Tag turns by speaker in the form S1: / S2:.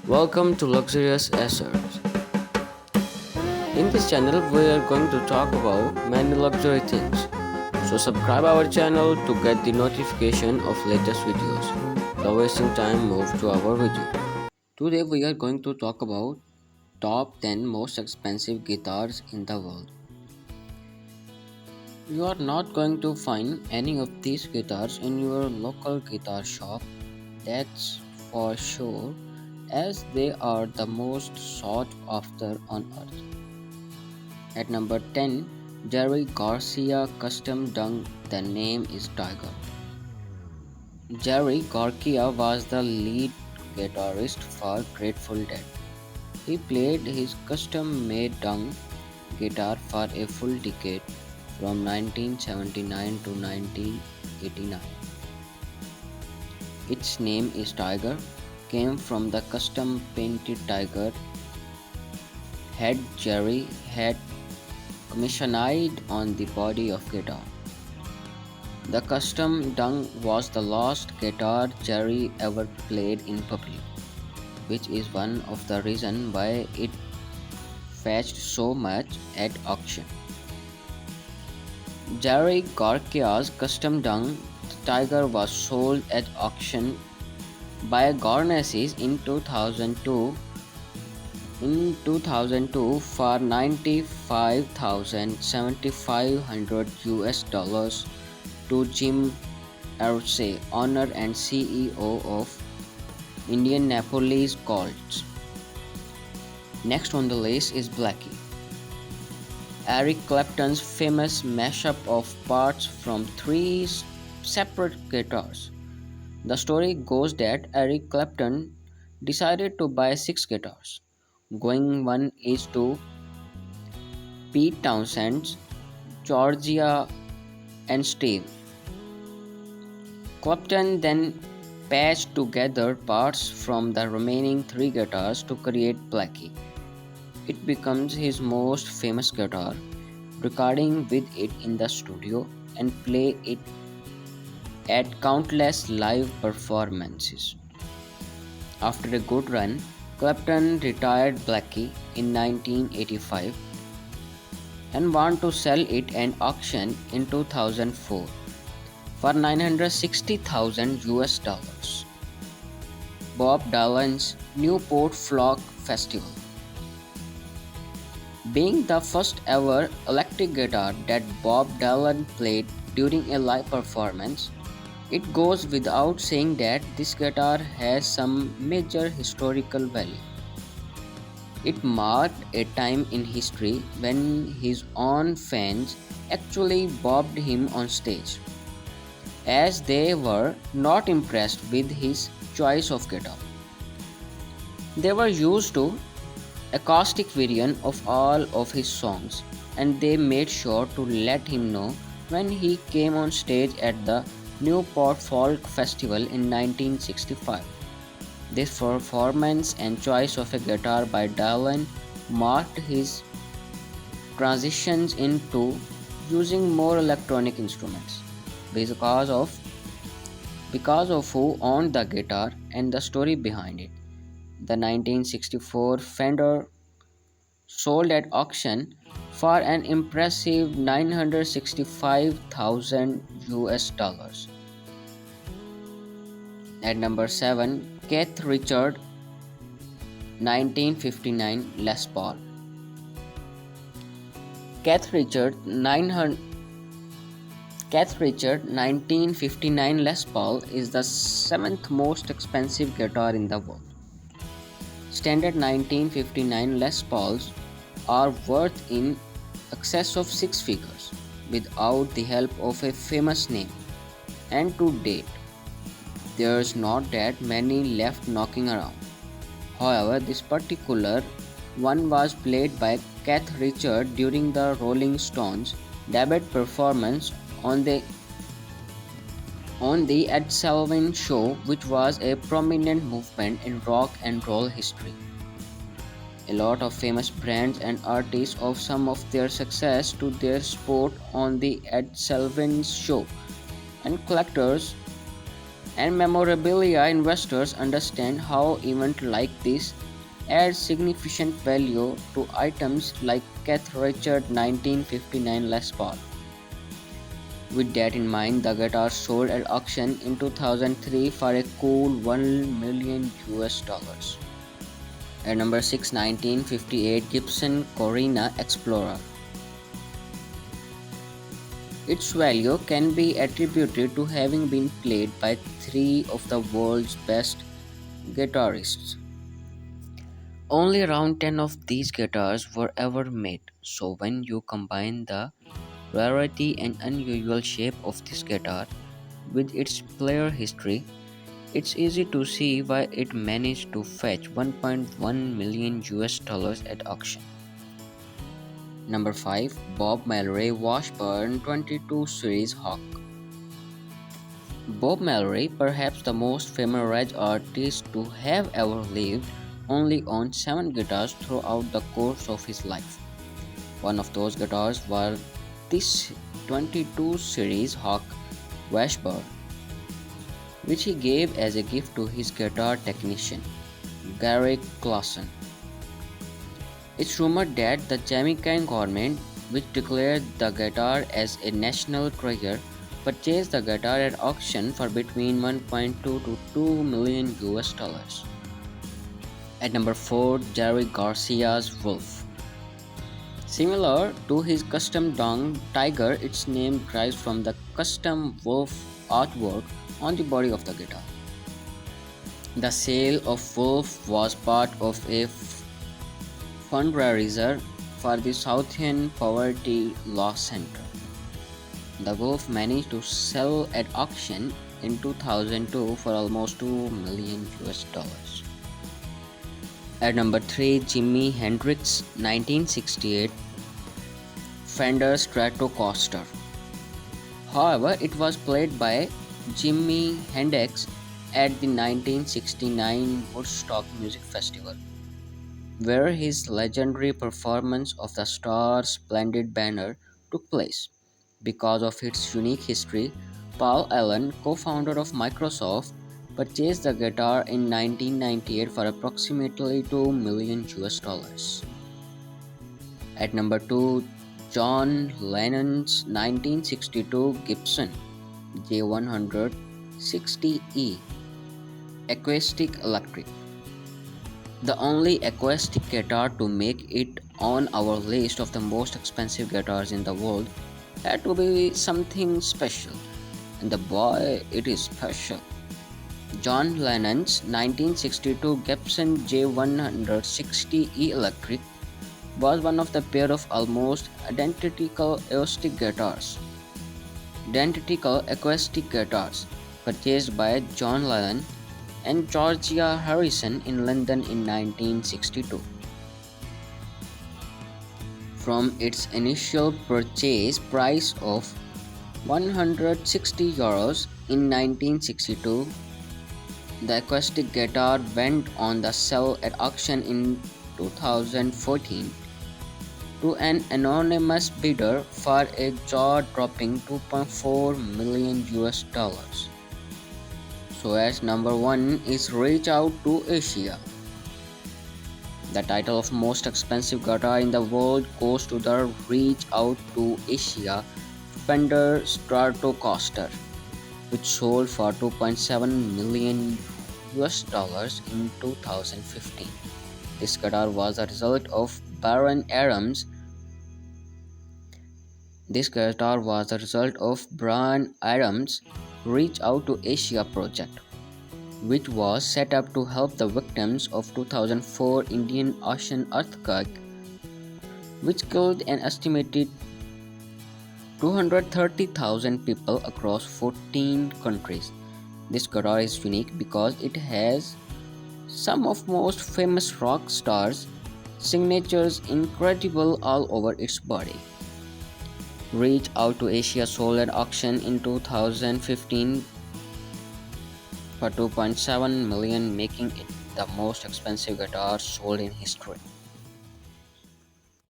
S1: Welcome to Luxurious Assets. In this channel, we are going to talk about many luxury things. So subscribe our channel to get the notification of latest videos. Without wasting time, move to our video. Today we are going to talk about top 10 most expensive guitars in the world. You are not going to find any of these guitars in your local guitar shop, that's for sure, as they are the most sought after on earth. At number 10, Jerry Garcia Custom Dung. The name is Tiger. Jerry Garcia was the lead guitarist for Grateful Dead. He played his custom made Dung guitar for a full decade from 1979 to 1989. Its name is Tiger, came from the custom painted tiger head Jerry had commissioned on the body of guitar. The custom dung was the last guitar Jerry ever played in public, which is one of the reasons why it fetched so much at auction. Jerry Garcia's custom dung tiger was sold at auction by Garnesses in 2002 for 95,700 US dollars to Jim Arce, owner and CEO of Indianapolis Colts. Next on the list is Blackie, Eric Clapton's famous mashup of parts from three separate guitars. The story goes that Eric Clapton decided to buy six guitars, going one each to Pete Townshend's, Georgia, and Steve. Clapton then patched together parts from the remaining three guitars to create Blackie. It becomes his most famous guitar, recording with it in the studio and play it at countless live performances. After a good run, Clapton retired Blackie in 1985 and wanted to sell it at auction in 2004 for 960,000 US dollars. Bob Dylan's Newport Folk Festival. Being the first ever electric guitar that Bob Dylan played during a live performance, it goes without saying that this guitar has some major historical value. It marked a time in history when his own fans actually bobbed him on stage, as they were not impressed with his choice of guitar. They were used to acoustic version of all of his songs, and they made sure to let him know when he came on stage at the Newport Folk Festival in 1965. This performance and choice of a guitar by Dylan marked his transitions into using more electronic instruments because of who owned the guitar and the story behind it. The 1964 Fender sold at auction for an impressive 965,000 US dollars. At number 7, Keith Richard 1959 Les Paul. Keith Richard 1959 Les Paul is the seventh most expensive guitar in the world. Standard 1959 Les Pauls are worth in excess of six figures without the help of a famous name, and to date, there's not that many left knocking around. However, this particular one was played by Keith Richard during the Rolling Stones' debut performance on the Ed Sullivan Show, which was a prominent movement in rock and roll history. A lot of famous brands and artists owe some of their success to their sport on the Ed Sullivan Show, and collectors And memorabilia investors understand how events like this add significant value to items like Keith Richard 1959 Les Paul. With that in mind, the guitar sold at auction in 2003 for a cool 1 million US dollars. At number 6, 1958 Gibson Corina Explorer. Its value can be attributed to having been played by three of the world's best guitarists. Only around 10 of these guitars were ever made, so when you combine the rarity and unusual shape of this guitar with its player history, it's easy to see why it managed to fetch 1.1 million US dollars at auction. Number 5, Bob Mallory Washburn 22 Series Hawk. Bob Mallory, perhaps the most famous artist to have ever lived, only owned 7 guitars throughout the course of his life. One of those guitars was this 22 Series Hawk Washburn, which he gave as a gift to his guitar technician, Gary Clausen. It's rumored that the Jamaican government, which declared the guitar as a national treasure, purchased the guitar at auction for between 1.2 to 2 million US dollars. At number 4, Jerry Garcia's Wolf. Similar to his custom dong tiger, its name derives from the custom wolf artwork on the body of the guitar. The sale of Wolf was part of a fundraiser for the Southern Poverty Law Center. The Wolf managed to sell at auction in 2002 for almost 2 million US dollars. At number 3, Jimi Hendrix 1968 Fender Stratocaster. However, it was played by Jimi Hendrix at the 1969 Woodstock Music Festival, where his legendary performance of the Star-Spangled Banner took place. Because of its unique history, Paul Allen, co-founder of Microsoft, purchased the guitar in 1998 for approximately 2 million US dollars. At number 2, John Lennon's 1962 Gibson J160E Acoustic-Electric. The only acoustic guitar to make it on our list of the most expensive guitars in the world had to be something special, and the boy, it is special. John Lennon's 1962 Gibson J160E Electric was one of the pair of almost identical acoustic guitars purchased by John Lennon and Georgia Harrison in London in 1962. From its initial purchase price of €160 in 1962, the acoustic guitar went on the sale at auction in 2014 to an anonymous bidder for a jaw-dropping 2.4 million US dollars. So as number 1 is Reach Out to Asia. The title of most expensive guitar in the world goes to the Reach Out to Asia Fender Stratocaster, which sold for 2.7 million US dollars in 2015. This guitar was a result of Brian Adams' Reach Out to Asia project, which was set up to help the victims of 2004 Indian Ocean earthquake, which killed an estimated 230,000 people across 14 countries. This guitar is unique because it has some of most famous rock stars' signatures incredible all over its body. Reach Out to Asia sold at auction in 2015 for 2.7 million, making it the most expensive guitar sold in history.